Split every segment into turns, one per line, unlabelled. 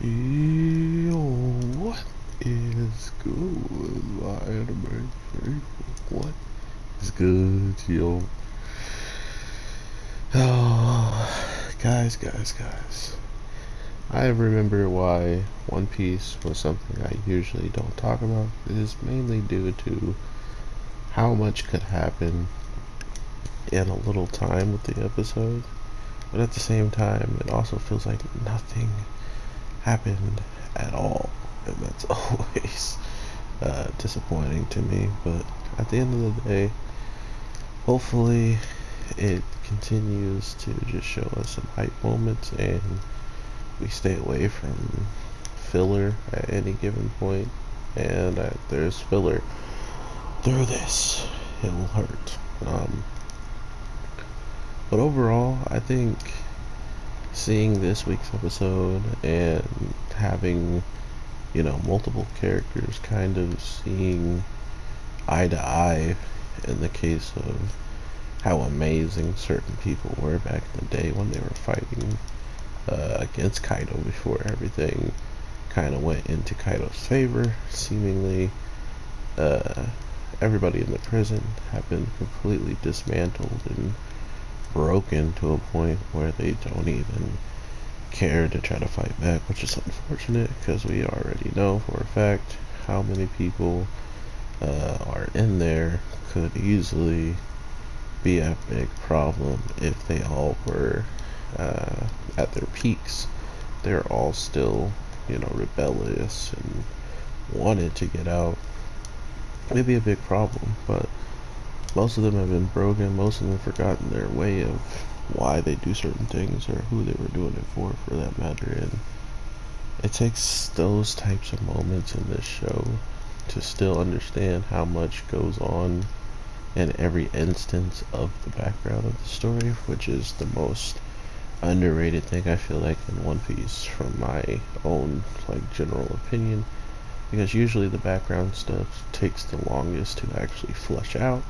Yo, what is good, my anime people? What is good, yo? Oh, guys. I remember why One Piece was something I usually don't talk about. It is mainly due to how much could happen in a little time with the episode. But at the same time, it also feels like nothing happened at all. And that's always disappointing to me, but at the end of the day, hopefully it continues to just show us some hype moments and we stay away from filler at any given point. And there's filler through this, it will hurt. But overall, I think seeing this week's episode and having, multiple characters kind of seeing eye to eye in the case of how amazing certain people were back in the day when they were fighting against Kaido before everything kind of went into Kaido's favor. Seemingly, uh, everybody in the prison had been completely dismantled and broken to a point where they don't even care to try to fight back, which is unfortunate because we already know for a fact how many people are in there could easily be a big problem if they all were at their peaks. They're all still, rebellious and wanted to get out. It'd be a big problem, but most of them have been broken. Most of them have forgotten their way of why they do certain things or who they were doing it for that matter. And it takes those types of moments in this show to still understand how much goes on in every instance of the background of the story, which is the most underrated thing I feel like in One Piece from my own general opinion, because usually the background stuff takes the longest to actually flush out,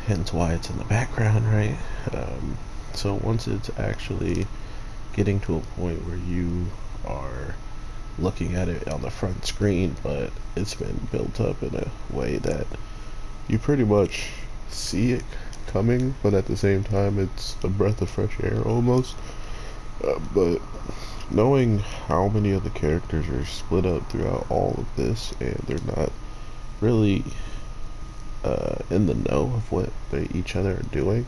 hence why it's in the background, right? So once it's actually getting to a point where you are looking at it on the front screen, but it's been built up in a way that you pretty much see it coming, but at the same time, it's a breath of fresh air almost. But knowing how many of the characters are split up throughout all of this, and they're not really in the know of what each other are doing,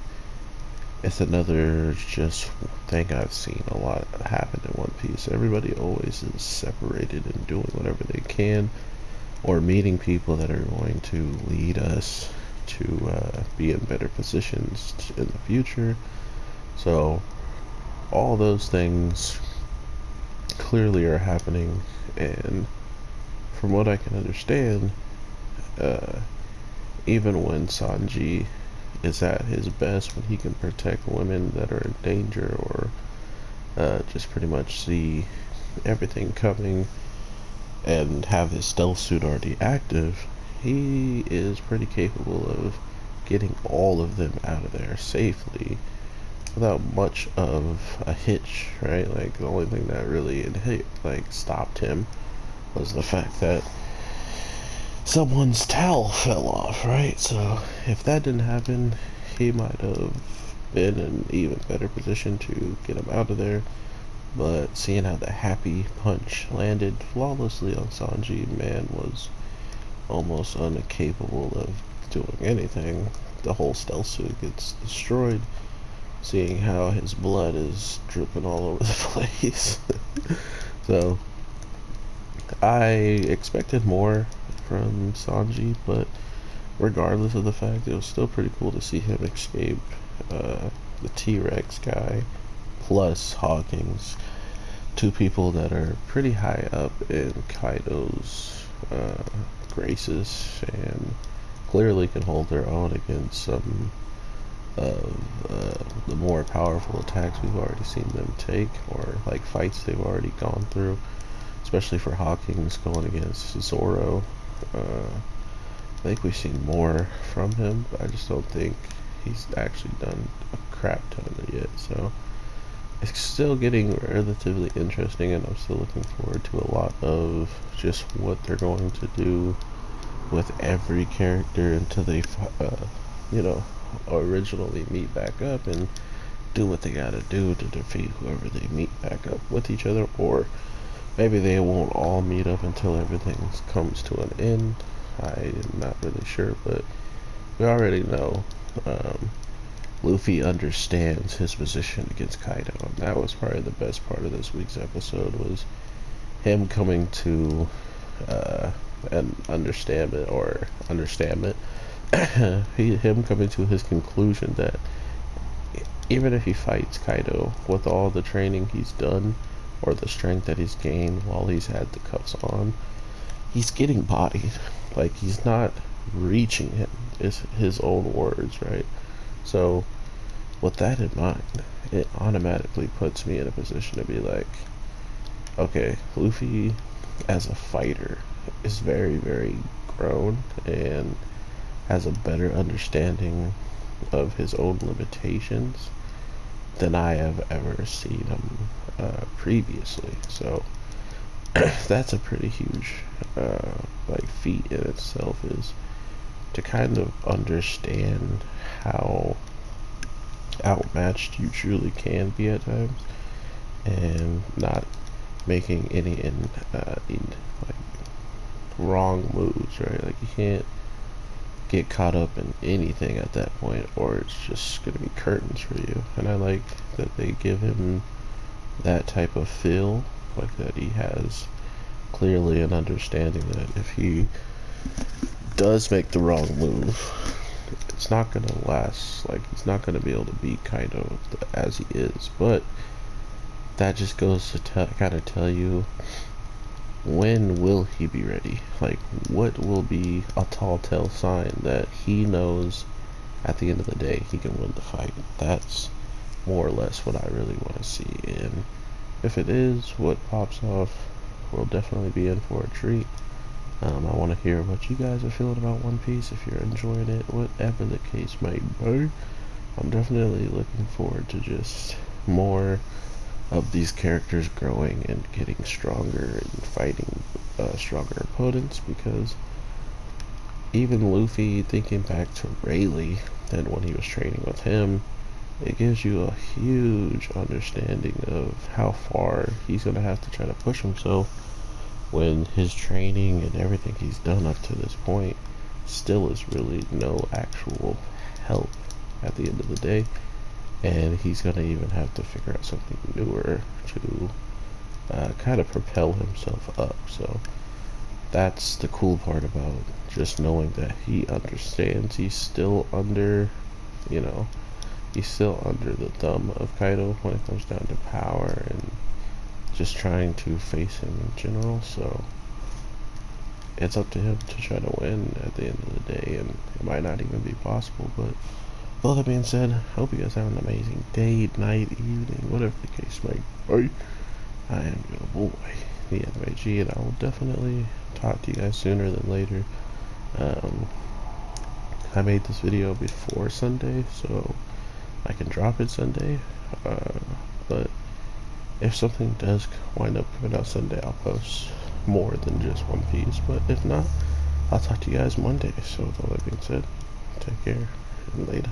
it's another just thing I've seen a lot happen in One Piece. Everybody always is separated and doing whatever they can, or meeting people that are going to lead us to be in better positions in the future. So all those things clearly are happening, and from what I can understand, uh, even when Sanji is at his best, when he can protect women that are in danger, or just pretty much see everything coming and have his stealth suit already active, he is pretty capable of getting all of them out of there safely without much of a hitch, right? Like, the only thing that really stopped him was the fact that someone's towel fell off, right? So if that didn't happen, he might have been in an even better position to get him out of there. But seeing how the happy punch landed flawlessly on Sanji, man was almost incapable of doing anything. The whole stealth suit gets destroyed. Seeing how his blood is dripping all over the place. So I expected more from Sanji, but regardless of the fact, it was still pretty cool to see him escape the T-Rex guy, plus Hawkins, two people that are pretty high up in Kaido's graces and clearly can hold their own against some of the more powerful attacks we've already seen them take, or fights they've already gone through, especially for Hawkins going against Zoro. I think we've seen more from him, but I just don't think he's actually done a crap ton of it yet. So it's still getting relatively interesting, and I'm still looking forward to a lot of just what they're going to do with every character until they, you know, originally meet back up and do what they gotta do to defeat whoever they meet back up with each other, or maybe they won't all meet up until everything comes to an end. I'm not really sure, but we already know Luffy understands his position against Kaido, and that was probably the best part of this week's episode, was him coming to an understanding him coming to his conclusion that even if he fights Kaido with all the training he's done or the strength that he's gained while he's had the cuffs on, he's getting bodied. Like, he's not reaching him, is his own words, right? So with that in mind, it automatically puts me in a position to be like, okay, Luffy as a fighter is very, very grown and has a better understanding of his own limitations than I have ever seen him previously. So that's a pretty huge like feat in itself, is to kind of understand how outmatched you truly can be at times, and not making any like wrong moves, right? Like, you can't get caught up in anything at that point, or it's just gonna be curtains for you. And I like that they give him that type of feel, like that he has clearly an understanding that if he does make the wrong move, it's not gonna last. Like, he's not gonna be able to beat Kaido as he is. But that just goes to kind of tell you, when will he be ready? Like, what will be a telltale sign that he knows at the end of the day he can win the fight? That's more or less what I really want to see. And if it is what pops off, we'll definitely be in for a treat. I want to hear what you guys are feeling about One Piece, if you're enjoying it, whatever the case may be. I'm definitely looking forward to just more of these characters growing and getting stronger and fighting stronger opponents, because even Luffy, thinking back to Rayleigh and when he was training with him, it gives you a huge understanding of how far he's going to have to try to push himself when his training and everything he's done up to this point still is really no actual help at the end of the day. And he's going to even have to figure out something newer to kind of propel himself up. So that's the cool part about just knowing that he understands. He's still under, he's still under the thumb of Kaido when it comes down to power and just trying to face him in general. So it's up to him to try to win at the end of the day, and it might not even be possible. But with all that being said, I hope you guys have an amazing day, night, evening, whatever the case might be. I am your boy, the Anime G, and I will definitely talk to you guys sooner than later. I made this video before Sunday, so I can drop it Sunday. But if something does wind up coming out Sunday, I'll post more than just One Piece. But if not, I'll talk to you guys Monday. So with all that being said, take care and later.